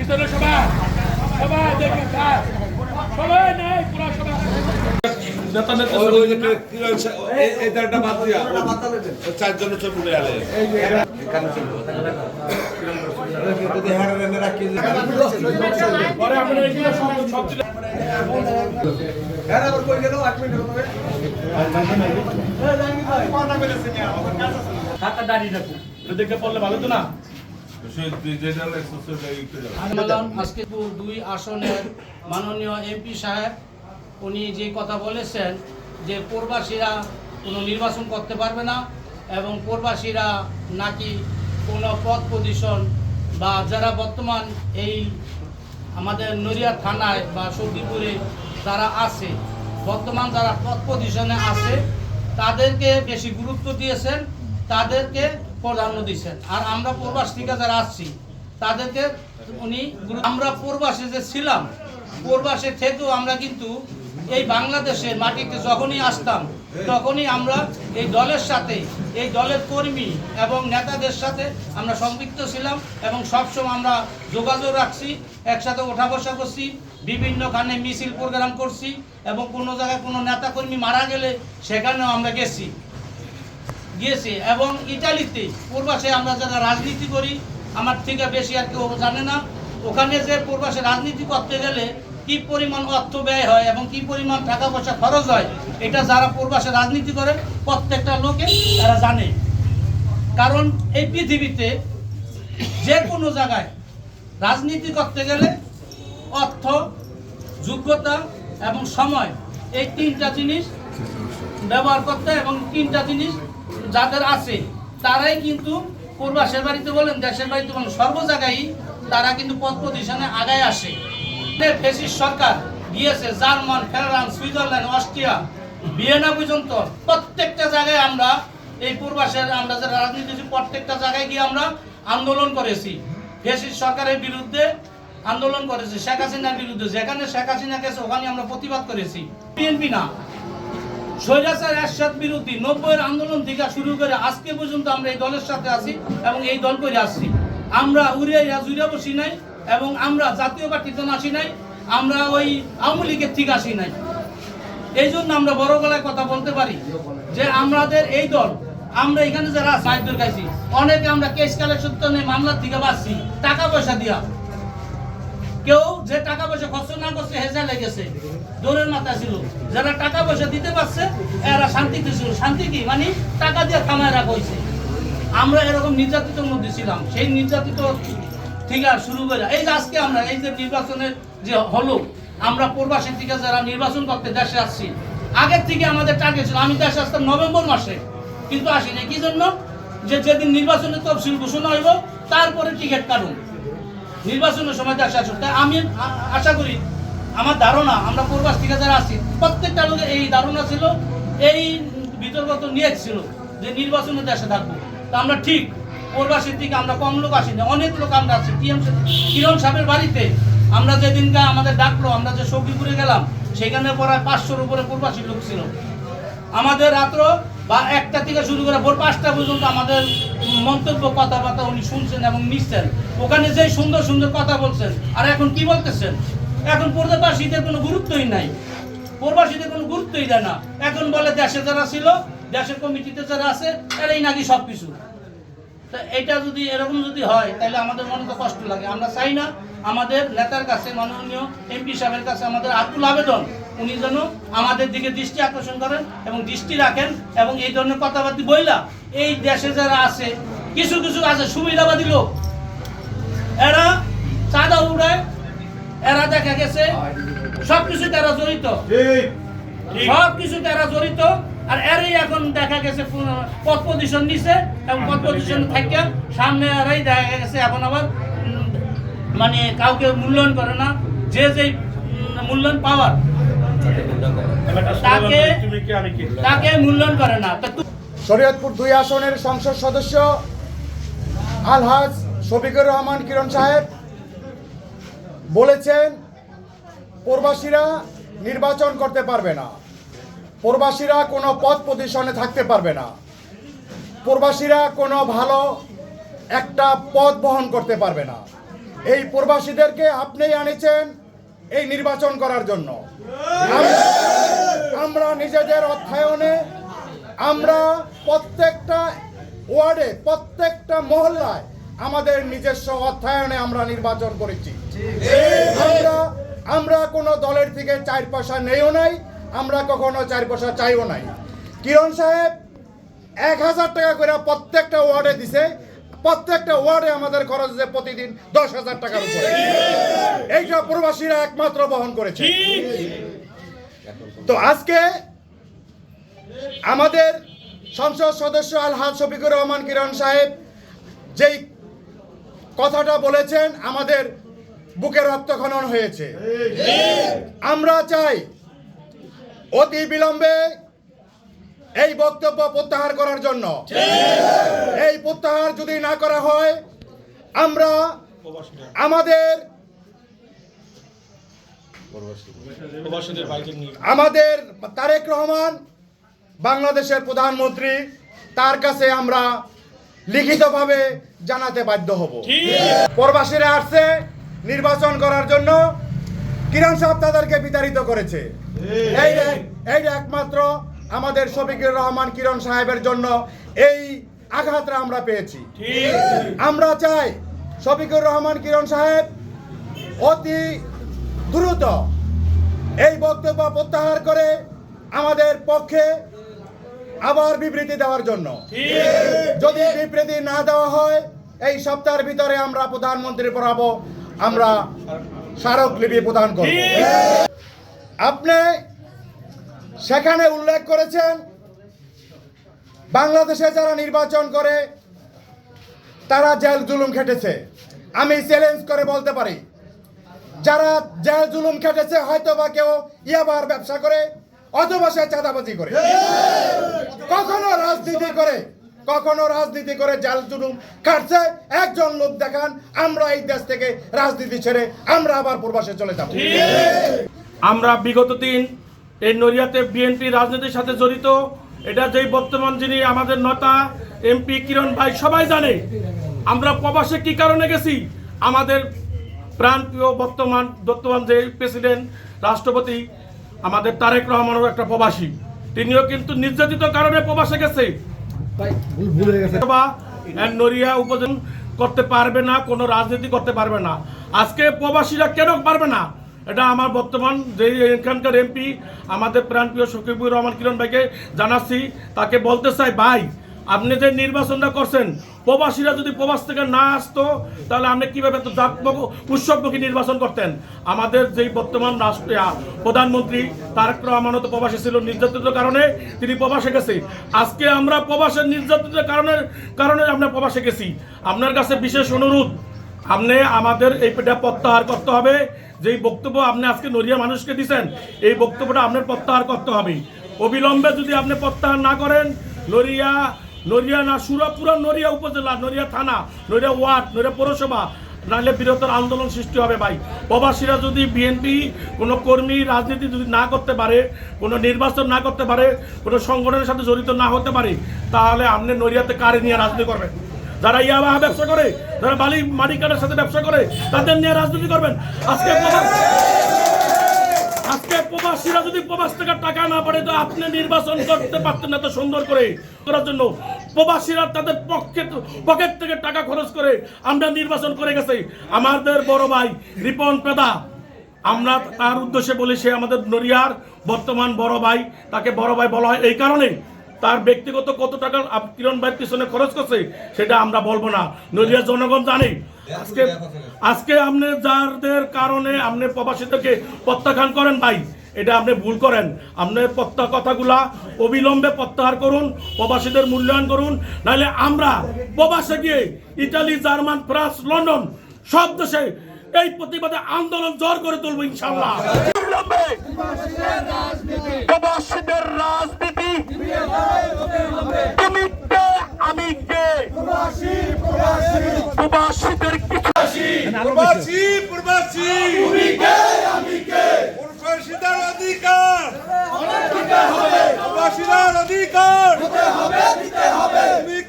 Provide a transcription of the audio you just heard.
পিছনে সবাই সবাই দেখুন সবাই নেই পুরো সবাই নেতা নেতা এটা বাদ দিয়া চারজনের ছবি উঠে আলে পরে আমরা এগুলো সব আবার কই গেল 8 মিনিট হবে হাতটা দাঁড়িয়ে রাখুন দেখে পড়লে ভালো তো না আজকে 2 আসনের মাননীয় এমপি সাহেব উনি যে কথা বলেছেন যে প্রবাসীরা কোনো নির্বাচন করতে পারবে না এবং প্রবাসীরা নাকি কোনো পদ পজিশন বা যারা বর্তমান এই আমাদের নড়িয়া থানায় বা সখীপুরে যারা আছে বর্তমান যারা পদ পজিশনে আছে তাদেরকে বেশি গুরুত্ব দিয়েছেন, তাদেরকে প্রাধান্য দিয়েছেন। আর আমরা প্রবাস থেকে যারা আসছি তাদেরকে উনি আমরা প্রবাসে যে ছিলাম প্রবাসে থেকেও আমরা কিন্তু এই বাংলাদেশের মাটিতে যখনই আসতাম তখনই আমরা এই দলের সাথে এই দলের কর্মী এবং নেতাদের সাথে আমরা সম্পৃক্ত ছিলাম এবং সবসময় আমরা যোগাযোগ রাখছি, একসাথে ওঠা বসা করছি, বিভিন্নখানে মিছিল প্রোগ্রাম করছি এবং কোনো জায়গায় কোনো নেতাকর্মী মারা গেলে সেখানেও আমরা গেছি এবং ইটালিতে প্রবাসে আমরা যারা রাজনীতি করি আমার থেকে বেশি আর কেউ জানে না, ওখানে যে প্রবাসে রাজনীতি করতে গেলে কি পরিমাণ অর্থ ব্যয় হয় এবং কি পরিমাণ টাকা পয়সা খরচ হয় এটা যারা প্রবাসে রাজনীতি করে প্রত্যেকটা লোকে তারা জানে। কারণ এই পৃথিবীতে যে কোনো জায়গায় রাজনীতি করতে গেলে অর্থ, যোগ্যতা এবং সময় এই 3টা জিনিস ব্যবহার করতে এবং 3টা জিনিস যাদের আছে তারাই কিন্তু প্রবাসের বাড়িতে বলেন দেশের বাড়িতে বলেন সর্ব জায়গায় তারা কিন্তু পদ পজিশনে আগায় আসে। ফ্যাসিস্ট সরকার গিয়েছে German, France, Switzerland, Austria, Vienna পর্যন্ত প্রত্যেকটা জায়গায় আমরা এই প্রবাসের আমরা যারা রাজনীতি প্রত্যেকটা জায়গায় গিয়ে আমরা আন্দোলন করেছি, ফ্যাসিস্ট সরকারের বিরুদ্ধে আন্দোলন করেছি, শেখ হাসিনার বিরুদ্ধে যেখানে শেখ হাসিনা গেছে ওখানে আমরা প্রতিবাদ করেছি। বিএনপি না স্বৈরাচার এরশাদ বিরোধী 90-এর আন্দোলন থেকে শুরু করে আজকে পর্যন্ত আমরা এই দলের সাথে আছি এবং এই দল করে আসছি। আমরা উড়িয়া জুড়ে বসি নাই এবং আমরা জাতীয় পার্টিতে আসি নাই, আমরা ওই আওয়ামী লীগের থেকে আসি নাই। এই জন্য আমরা বড় গলায় কথা বলতে পারি যে আমাদের এই দল আমরা এখানে যারা সাহিত্যের গাইছি অনেকে আমরা কেস কালেকশন মামলার থেকে বাঁচছি টাকা পয়সা দিয়া, কেউ যে টাকা পয়সা খরচ না করছে হেজা লেগেছে দৌড়ের মাথা ছিল, যারা টাকা পয়সা দিতে পারছে এরা শান্তিতে ছিল। শান্তি কি মানে টাকা দিয়ে কামায় রাখা হয়েছে। আমরা এরকম নির্যাতিতর মধ্যে ছিলাম, সেই নির্যাতিত থেকে শুরু করে এই যে আজকে আমরা এই যে নির্বাচনের যে হলো আমরা প্রবাসী থেকে যারা নির্বাচন করতে দেশে আসছি আগের থেকে আমাদের টার্গেট ছিল আমি দেশে আসতাম নভেম্বর মাসে, কিন্তু আসিনি কি জন্য যে যেদিন নির্বাচনের তফসিল ঘোষণা হইব তারপরে টিকিট কাটুন নির্বাচনের সময় দেশে আসুন। তাই আমি আশা করি আমার ধারণা আমরা প্রবাস থেকে যারা আসছি প্রত্যেকটা লোকের এই ধারণা ছিল, এই বিতর্ক নিয়েছিল যে নির্বাচনে দেশে থাকবো। তা আমরা ঠিক প্রবাসীর থেকে আমরা কম লোক আসিনি, অনেক লোক আমরা আছি। কিরণ সাহেবের বাড়িতে আমরা যেদিনকে আমাদের ডাকলো আমরা যে সখীপুরে গেলাম সেখানে প্রায় 500-র উপরে প্রবাসী লোক ছিল। আমাদের রাত্র বা 1টা থেকে শুরু করে ভোর 5টা পর্যন্ত আমাদের মন্তব্য কথাবার্তা উনি শুনছেন এবং নিচ্ছেন। ওখানে যে সুন্দর সুন্দর কথা বলছেন আর এখন কি বলতেছেন, এখন প্রবাসীদের কোনো গুরুত্বই নাই, প্রবাসীদের কোনো গুরুত্বই দেয় না। এখন বলে দেশে যারা ছিল দেশের কমিটিতে যারা আছে এরাই নাকি সব কিছু। তা এটা যদি এরকম যদি হয় তাহলে আমাদের মনে তো কষ্ট লাগে। আমরা চাই না আমাদের নেতার কাছে মাননীয় এমপি সাহেবের কাছে আমাদের আকুল আবেদন উনি যেন আমাদের দিকে দৃষ্টি আকর্ষণ করেন এবং দৃষ্টি রাখেন এবং এই ধরনের কথাবার্তা বইলা এই দেশে যারা আছে কিছু কিছু আছে সুবিধাবাদী লোক, এরা চাঁদা উড়ায়, এরা দেখা গেছে সবকিছু তারা জড়িত, সবকিছু তারা জড়িত। আর এরাই এখন দেখা গেছে পদ পজিশন নিছে এবং পদ পজিশন থেকে সামনে এরাই দেখা গেছে এখন আবার মানে কাউকে মূল্যায়ন করে না, যে যে মূল্যায়ন পাওয়ার তাকে মূল্যায়ন করে না। শরীয়তপুর 2 আসনের সংসদ সদস্য আলহাজ শফিকুর রহমান কিরণ সাহেব বলেছেন প্রবাসীরা নির্বাচন করতে পারবে না, প্রবাসীরা কোনো পদ পজিশনে থাকতে পারবে না, প্রবাসীরা কোনো ভালো একটা পদ বহন করতে পারবে না। এই প্রবাসীদেরকে আপনিই আনেছেন এই নির্বাচন করার জন্য। আমরা নিজেদের অর্থায়নে আমরা প্রত্যেকটা ওয়ার্ডে প্রত্যেকটা মহল্লায় আমাদের নিজস্ব অর্থায়নে আমরা নির্বাচন করেছি। আমরা কোনো দলের থেকে 4 পয়সা নেইও নাই, আমরা কখনো 4 পয়সা চাইও নাই। কিরণ সাহেব 1000 টাকা করে প্রত্যেকটা ওয়ার্ডে দিছে, প্রত্যেকটা ওয়ার্ডে আমাদের খরচ যে প্রতিদিন 10,000 টাকার উপরে। এইটা প্রবাসীরা একমাত্র বহন করেছে। তো আজকে আমাদের সংসদ সদস্য আলহাজ শফিকুর রহমান কিরণ সাহেব যেই কথাটা বলেছেন আমাদের বুকে রক্তক্ষরণ হয়েছে। আমরা চাই অতি বিলম্বে এই বক্তব্য প্রত্যাহার করার জন্য। এই প্রত্যাহার যদি না করা হয় আমরা আমাদের তারেক রহমান বাংলাদেশের প্রধানমন্ত্রী, তার কাছে আমরা লিখিতভাবে জানাতে বাধ্য হব। প্রবাসীরা আসছে নির্বাচন করার জন্য, কিরণ সাহেব তাদেরকে বিতাড়িত করেছে। এই একমাত্র আমাদের শফিকুর রহমান কিরণ সাহেবের জন্য এই আঘাতটা আমরা পেয়েছি। আমরা চাই শফিকুর রহমান কিরণ সাহেব অতি দ্রুত এই বক্তব্য প্রত্যাহার করে আমাদের পক্ষে আবার বিবৃতি দেওয়ার জন্য। যদি বিবৃতি না দেওয়া হয় এই সপ্তাহের ভিতরে আমরা প্রধানমন্ত্রীর বরাবর আমরা স্মারকলিপি প্রদান করব। আপনি সেখানে উল্লেখ করেছেন বাংলাদেশে যারা নির্বাচন করে তারা জেল জুলুম খেটেছে। আমি চ্যালেঞ্জ করে বলতে পারি, যারা জেল জুলুম খেটেছে হয়তো বা কেউ ইয়াবার ব্যবসা করে অথবা সে চাঁদাবাজি করে, কখনো রাজনীতি করে জেল জুলুম খাটছে। একজন লোক দেখান আমরা এই দেশ থেকে রাজনীতি ছেড়ে আমরা আবার প্রবাসে চলে যাব। আমরা বিগত দিন এই নড়িয়াতে বিএনপি রাজনীতির সাথে জড়িত। এটা যেই বর্তমান যিনি আমাদের নেতা এমপি কিরণ ভাই সবাই জানে আমরা প্রবাসে কি কারণে গেছি। আমাদের প্রাণপ্রিয় বর্তমান যে প্রেসিডেন্ট রাষ্ট্রপতি আমাদের তারেক রহমানের একটা প্রবাসী, তিনিও কিন্তু নির্যাতিত কারণে প্রবাসে গেছে। নড়িয়া উপজেলা করতে পারবে না, কোনো রাজনীতি করতে পারবে না। আজকে প্রবাসীরা কেন পারবে না, এটা আমার বর্তমান যে এখানকার এমপি আমাদের প্রাণপ্রিয় শফিকুর রহমান কিরণ ভাইকে জানাচ্ছি। তাকে বলতে চাই, ভাই আপনি যে নির্বাচনটা করছেন প্রবাসীরা যদি প্রবাস থেকে না আসতো তাহলে আপনি কীভাবে তো উৎসবমুখী নির্বাচন করতেন। আমাদের যেই বর্তমান প্রধানমন্ত্রী তারেক রহমানও তো প্রবাসী ছিল, নির্যাতিত কারণে তিনি প্রবাসে গেছে। আজকে আমরা প্রবাসের নির্যাতিত কারণে আমরা প্রবাসে গেছি। আপনার কাছে বিশেষ অনুরোধ, আপনি আমাদের এইটা প্রত্যাহার করতে হবে। যেই বক্তব্য আপনি আজকে নড়িয়া মানুষকে দিচ্ছেন এই বক্তব্যটা আপনার প্রত্যাহার করতে হবে। অবিলম্বে যদি আপনি প্রত্যাহার না করেন নড়িয়া না পুরা নড়িয়া উপজেলা, নড়িয়া থানা, নড়িয়া ওয়ার্ড, নড়িয়া পৌরসভা নাহলে বৃহত্তর আন্দোলন সৃষ্টি হবে। ভাই প্রবাসীরা যদি বিএনপি কোনো কর্মী রাজনীতি যদি না করতে পারে, কোনো নির্বাচন না করতে পারে, কোনো সংগঠনের সাথে জড়িত না হতে পারে, তাহলে আপনি নড়িয়াতে কারে নিয়ে রাজনীতি করবেন? যারা ইয়াবা ব্যবসা করে, যারা বালি মাটি কাটার সাথে ব্যবসা করে তাদের নিয়ে রাজনীতি করবেন। আজকে প্রবাসীরা যদি প্রবাস থেকে টাকা না পারে তো আপনি নির্বাচন করতে পারতেন না তো সুন্দর করে করার জন্য। প্রবাসীরা তাদের পকেট থেকে টাকা খরচ করে আমরা নির্বাচন করে গেছে। আমাদের বড় ভাই রিপন পেদা, আমরা তার উদ্দেশ্যে বলি সে আমাদের নড়িয়ার বর্তমান বড় ভাই, তাকে বড় ভাই বলা হয় এই কারণে তার ব্যক্তিগত কত টাকা কিরণ ভাইয়ের পিছনে খরচ করছে সেটা আমরা বলবো না, নড়িয়ার জনগণ জানে। আজকে আপনি যাদের কারণে আপনি প্রবাসীদেরকে প্রত্যাখ্যান করেন ভাই, এটা আপনি ভুল করেন। আপনি কথাগুলা অবিলম্বে প্রত্যাহার করুন, প্রবাসীদের মূল্যায়ন করুন, নাহলে আমরা প্রবাসে গিয়ে ইটালি, জার্মান, ফ্রান্স, লন্ডন সব দেশে এই প্রতিবাদে আন্দোলন জোর করে তুলব ইনশাআল্লাহ। প্রবাসীদের রাজনীতি তুমি কে আমি কে, প্রবাসীদের প্রবাসী তুমি কে আমি কে, প্রবাসীদের অধিকার প্রবাসীদের অধিকার দিতে হবে। তুমি